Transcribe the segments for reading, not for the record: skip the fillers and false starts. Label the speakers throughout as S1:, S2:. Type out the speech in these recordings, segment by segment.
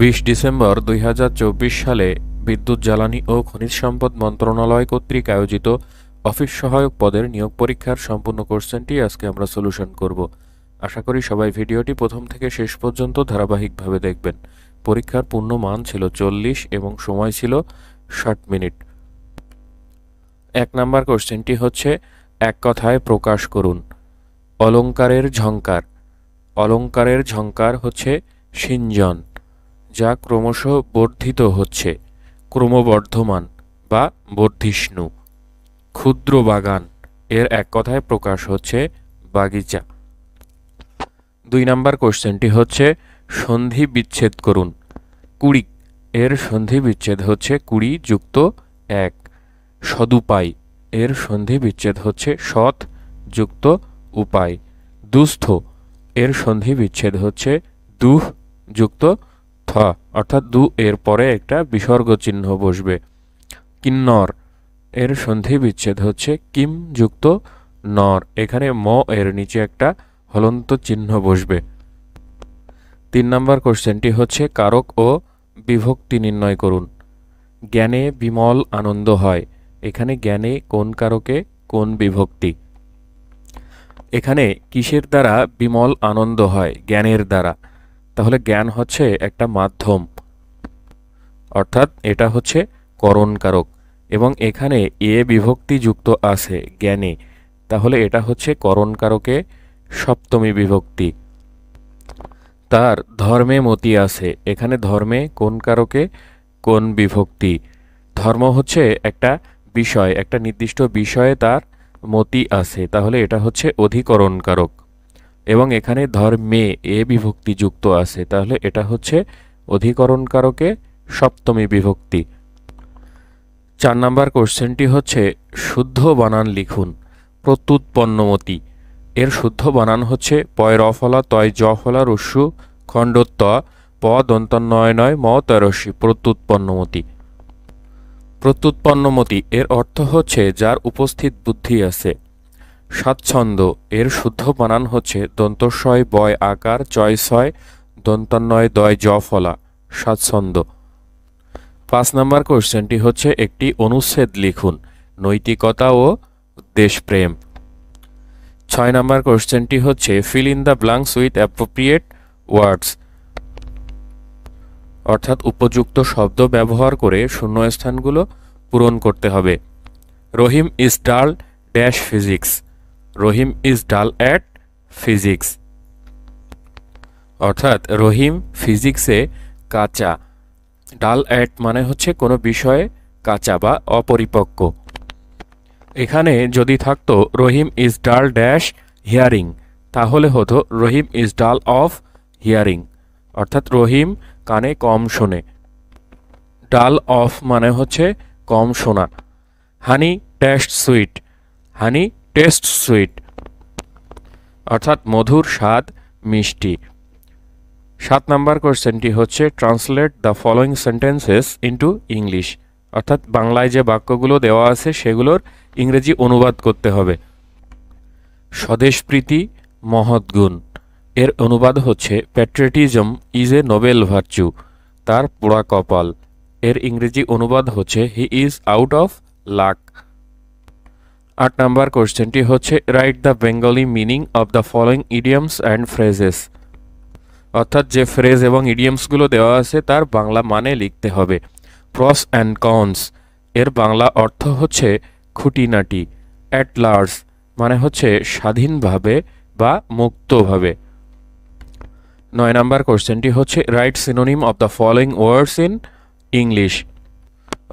S1: 20 December 2024 সালে বিদ্যুৎ জ্বালানি ও খনিজ সম্পদ মন্ত্রণালয় কর্তৃক আয়োজিত অফিস সহায়ক পদের নিয়োগ পরীক্ষার সম্পূর্ণ কোশ্চেনটি আজকে আমরা সলিউশন করব। আশা করি সবাই ভিডিওটি প্রথম থেকে শেষ পর্যন্ত ধারাবাহিকভাবে দেখবেন। পরীক্ষার পূর্ণ মান ছিল 40 এবং সময় ছিল 60 মিনিট। 1 নাম্বার কোশ্চেনটি হচ্ছে, এক কথায় প্রকাশ করুন। অলংকারের ঝংকার। অলংকারের ঝংকার হচ্ছে সিঞ্জন, যা ক্রমশ বর্ধিত হচ্ছে, ক্রমবর্ধমান বা বর্ধিষ্ণু। ক্ষুদ্র বাগান, এর এক কথায় প্রকাশ হচ্ছে বাগিচা। 2 নাম্বার কোশ্চেনটি হচ্ছে, সন্ধি বিচ্ছেদ করুন। কুড়ি, এর সন্ধি বিচ্ছেদ হচ্ছে 20 যুক্ত 1। সদুপায়, এর সন্ধি বিচ্ছেদ হচ্ছে সৎ যুক্ত উপায়। দুস্থ, এর সন্ধি বিচ্ছেদ হচ্ছে দুহ যুক্ত থ, অর্থাৎ দু এর পরে একটা বিসর্গ চিহ্ন বসবে। কিন্নর, এর সন্ধি বিচ্ছেদ হচ্ছে কিম যুক্ত নর, এখানে ম এর নিচে একটা হলন্ত চিহ্ন বসবে। 3 নম্বর কোশ্চেনটি হচ্ছে, কারক ও বিভক্তি নির্ণয় করুন। জ্ঞানে বিমল আনন্দ হয়, এখানে জ্ঞানে কোন কারকে কোন বিভক্তি? এখানে কিসের দ্বারা বিমল আনন্দ হয়? জ্ঞানের দ্বারা। তাহলে জ্ঞান হচ্ছে একটা মাধ্যম, অর্থাৎ এটা হচ্ছে করণ কারক, এবং এখানে এ বিভক্তি যুক্ত আছে জ্ঞানে, তাহলে এটা হচ্ছে করণ কারকে সপ্তমী বিভক্তি। তার ধর্মে মতি আছে, এখানে ধর্মে কোন কারকে কোন বিভক্তি? ধর্ম হচ্ছে একটা বিষয়, একটা নির্দিষ্ট বিষয়ে তার মতি আছে, তাহলে এটা হচ্ছে অধিকরণ কারক, এবং এখানে ধর্মে এ বিভক্তি যুক্ত আছে, তাহলে এটা হচ্ছে অধিকরণ কারকে সপ্তমী বিভক্তি। 4 নম্বর কোশ্চেনটি হচ্ছে, শুদ্ধ বানান লিখুন। প্রত্যুৎপন্নমতি, এর শুদ্ধ বানান হচ্ছে পয় র ফলা তয় জ ফলা রস্যু খণ্ডত্ব প দন্তন্নয় নয় ম তরস্যি। প্রত্যুৎপন্নমতি। প্রত্যুৎপন্নমতি এর অর্থ হচ্ছে যার উপস্থিত বুদ্ধি আছে। স্বাচ্ছন্দ্য, এর শুদ্ধ বানান হচ্ছে দন্তস্বয় বয় আকার চয় ছয় দন্তান্নয় দয় জ ফলা, স্বাচ্ছন্দ্য। 5 নম্বর কোশ্চেনটি হচ্ছে, একটি অনুচ্ছেদ লিখুন। নৈতিকতা ও দেশপ্রেম। 6 নম্বর কোশ্চেনটি হচ্ছে, fill in the blanks with appropriate words, অর্থাৎ উপযুক্ত শব্দ ব্যবহার করে শূন্যস্থানগুলো পূরণ করতে হবে। Rahim is dull dash physics, Rahim is dull at physics, অর্থাৎ রহিম ফিজিক্সে কাঁচা। ডাল অ্যাট মানে হচ্ছে কোনো বিষয়ে কাঁচা বা অপরিপক্ক। এখানে যদি থাকতো রহিম ইজ ডাল ড্যাশ হিয়ারিং, তাহলে হতো রহিম ইজ ডাল অফ হিয়ারিং, অর্থাৎ রহিম কানে কম শোনে। ডাল অফ মানে হচ্ছে কম শোনা। Honey taste sweet, honey taste sweet, অর্থাৎ মধুর স্বাদ মিষ্টি। 7 নম্বর কোশ্চেনটি হচ্ছে, translate the following sentences into English, অর্থাৎ বাংলায় যে বাক্যগুলো দেওয়া আছে সেগুলোর ইংরেজি অনুবাদ করতে হবে। স্বদেশপ্রীতি মহৎ গুণ, এর অনুবাদ হচ্ছে patriotism is a Nobel virtue, তার পোড়া কপাল, এর ইংরেজি অনুবাদ হচ্ছে he is out of luck. 8 নম্বর কোশ্চেনটি হচ্ছে, write the Bengali meaning of the following idioms and phrases, অর্থাৎ যে ফ্রেজ এবং ইডিয়মসগুলো দেওয়া আছে তার বাংলা মানে লিখতে হবে। প্রস অ্যান্ড কনস, এর বাংলা অর্থ হচ্ছে খুঁটিনাটি। অ্যাট লার্জ মানে হচ্ছে স্বাধীনভাবে বা মুক্তভাবে। 9 নম্বর কোশ্চেনটি হচ্ছে, right synonym of the following words in English,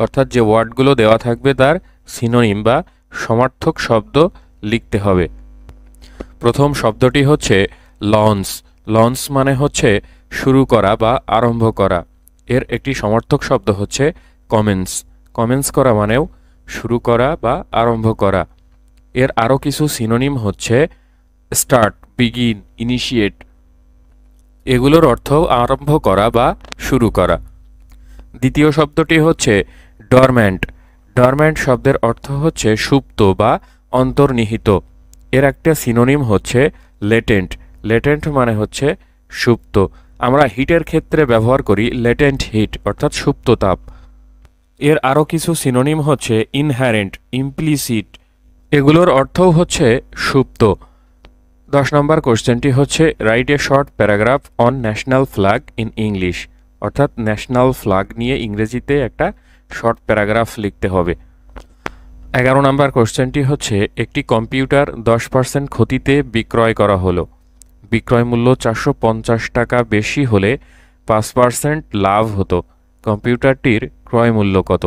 S1: অর্থাৎ যে ওয়ার্ডগুলো দেওয়া থাকবে তার সিনোনিম বা সমার্থক শব্দ লিখতে হবে। প্রথম শব্দটি হচ্ছে লঞ্চ, লঞ্চ মানে হচ্ছে শুরু করা বা আরম্ভ করা, এর একটি সমার্থক শব্দ হচ্ছে কমেন্স, কমেন্স করা মানেও শুরু করা বা আরম্ভ করা। এর আরও কিছু সিনোনিম হচ্ছে স্টার্ট, বিগিন, ইনিশিয়েট, এগুলোর অর্থ আরম্ভ করা বা শুরু করা। দ্বিতীয় শব্দটি হচ্ছে ডরম্যান্ট, ডরম্যান্ট শব্দের অর্থ হচ্ছে সুপ্ত বা অন্তর্নিহিত, এর একটা সিনোনিম হচ্ছে লেটেন্ট, লেটেন্ট মানে হচ্ছে সুপ্ত। আমরা হিটের ক্ষেত্রে ব্যবহার করি লেটেন্ট হিট অর্থাৎ সুপ্ত তাপ। এর আরও কিছু সিনোনিম হচ্ছে ইনহ্যারেন্ট, ইমপ্লিসিট, এগুলোর অর্থও হচ্ছে সুপ্ত। 10 নম্বর কোশ্চেনটি হচ্ছে write a short paragraph on national flag in English, অর্থাৎ ন্যাশনাল ফ্ল্যাগ নিয়ে ইংরেজিতে একটা শর্ট প্যারাগ্রাফ লিখতে হবে। 11 নম্বর কোশ্চেনটি হচ্ছে একটি কম্পিউটার 10% ক্ষতিতে বিক্রয় করা হলো, বিক্রয় মূল্য 450 টাকা বেশি হলে 5% লাভ হতো, কম্পিউটারটির ক্রয় মূল্য কত?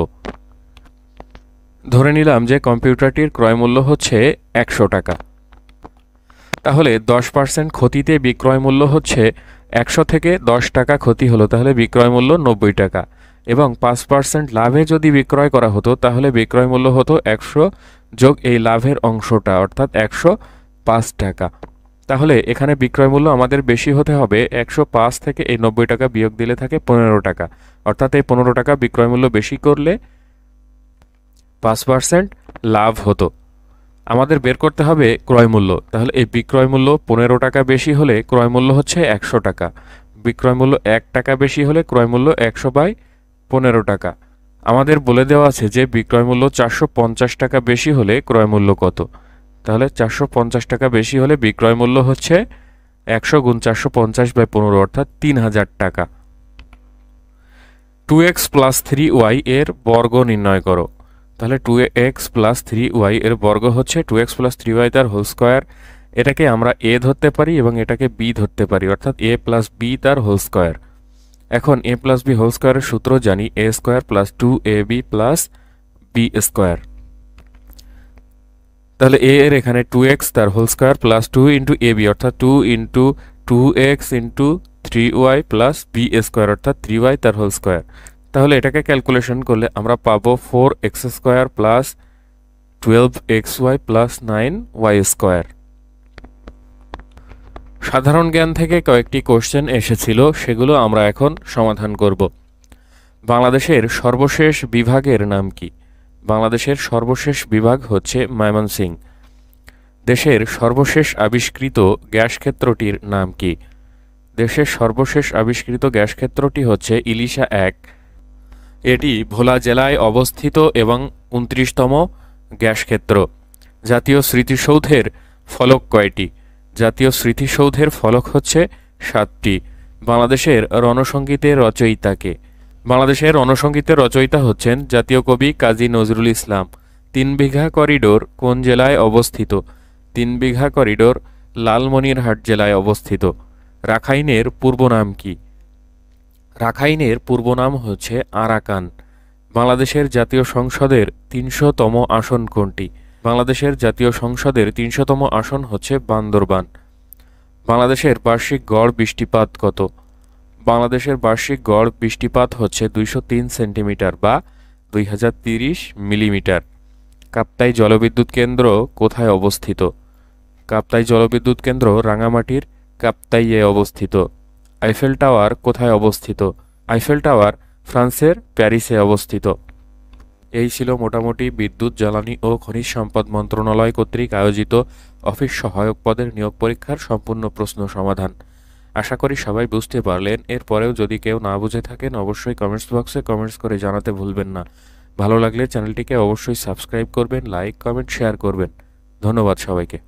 S1: ধরে নিলাম যে কম্পিউটারটির ক্রয় মূল্য হচ্ছে 100 টাকা, তাহলে 10% ক্ষতিতে বিক্রয় মূল্য হচ্ছে 100 থেকে 10 টাকা ক্ষতি হলো, তাহলে বিক্রয় মূল্য 90 টাকা, এবং 5% লাভে যদি বিক্রয় করা হতো তাহলে বিক্রয় মূল্য হতো 100 যোগ এই লাভের অংশটা অর্থাৎ 105 টাকা। তাহলে এখানে বিক্রয় মূল্য আমাদের বেশি হতে হবে, 105 থেকে এই 90 টাকা বিয়োগ দিলে থাকে 15 টাকা, অর্থাৎ এই 15 টাকা বিক্রয় মূল্য বেশি করলে 5% লাভ হতো। আমাদের বের করতে হবে ক্রয় মূল্য, তাহলে এই বিক্রয় মূল্য 15 টাকা বেশি হলে ক্রয় মূল্য হচ্ছে 100 টাকা, বিক্রয় মূল্য 1 টাকা বেশি হলে ক্রয় মূল্য 100/15 টাকা। আমাদের বলে দেওয়া আছে যে বিক্রয় মূল্য 450 টাকা বেশি হলে ক্রয় মূল্য কত, তাহলে 450 টাকা বেশি হলে বিক্রয় মূল্য হচ্ছে 100 গুণ 450/15 অর্থাৎ 3000 টাকা। 2x + 3y এর বর্গ নির্ণয় করো, তাহলে 2x + 3y এর বর্গ হচ্ছে 2x + 3y তার হোল স্কয়ার, এটাকে আমরা a ধরতে পারি এবং এটাকে b ধরতে পারি, অর্থাৎ a + b তার হোল স্কয়ার। এখন a + b হোল স্কয়ারের সূত্র জানি, a² + 2ab + b স্কয়ার। তাহলে a এর এখানে 2x তার হোল স্কয়ার প্লাস 2 × ab অর্থাৎ 2 × 2x × 3y + b স্কয়ার অর্থাৎ 3y তার হোল স্কয়ার। তাহলে এটাকে ক্যালকুলেশন করলে আমরা পাবো 4x² + 12xy + 9y স্কয়ার। সাধারণ জ্ঞান থেকে কয়েকটি কোশ্চেন এসেছিল, সেগুলো আমরা এখন সমাধান করব। বাংলাদেশের সর্বশেষ বিভাগের নাম কি? বাংলাদেশের সর্বশেষ বিভাগ হচ্ছে ময়মনসিংহ। দেশের সর্বশেষ আবিষ্কৃত গ্যাস ক্ষেত্রটির নাম কি? দেশের সর্বশেষ আবিষ্কৃত গ্যাস ক্ষেত্রটি হচ্ছে ইলিশা 1। এটি ভোলা জেলায় অবস্থিত এবং 29তম গ্যাস ক্ষেত্র। জাতীয় স্মৃতিসৌধের ফলক কয়টি? জাতীয় স্মৃতিসৌধের ফলক হচ্ছে 7টি। বাংলাদেশের রণসঙ্গীতের রচয়িতা কে? বাংলাদেশের রণসঙ্গীতের রচয়িতা হচ্ছেন জাতীয় কবি কাজী নজরুল ইসলাম। 3 বিঘা করিডোর কোন জেলায় অবস্থিত? 3 বিঘা করিডোর লালমনিরহাট জেলায় অবস্থিত। রাখাইনের পূর্ব নাম কি? রাখাইনের পূর্ব নাম হচ্ছে আরাকান। বাংলাদেশের জাতীয় সংসদের 300তম আসন কোনটি? বাংলাদেশের জাতীয় সংসদের 300তম আসন হচ্ছে বান্দরবান। বাংলাদেশের বার্ষিক গড় বৃষ্টিপাত কত? বাংলাদেশের বার্ষিক গড় বৃষ্টিপাত হচ্ছে 203 সেন্টিমিটার বা 2030 মিলিমিটার। কাপ্তাই জলবিদ্যুৎ কেন্দ্র কোথায় অবস্থিত? কাপ্তাই জলবিদ্যুৎ কেন্দ্র রাঙামাটির কাপ্তাইয়ে অবস্থিত। আইফেল টাওয়ার কোথায় অবস্থিত? আইফেল টাওয়ার ফ্রান্সের প্যারিসে অবস্থিত। এই ছিল মোটামুটি বিদ্যুৎ, জ্বালানি ও খনিজ সম্পদ মন্ত্রণালয় কর্তৃক আয়োজিত অফিস সহায়ক পদের নিয়োগ পরীক্ষার সম্পূর্ণ প্রশ্ন সমাধান। আশা করি সবাই বুঝতে পারলেন। এরপরেও যদি কেউ না বুঝে থাকেন অবশ্যই কমেন্টস বক্সে কমেন্টস করে জানাতে ভুলবেন না। ভালো লাগলে চ্যানেলটিকে অবশ্যই সাবস্ক্রাইব করবেন, লাইক, কমেন্ট, শেয়ার করবেন। ধন্যবাদ সবাইকে।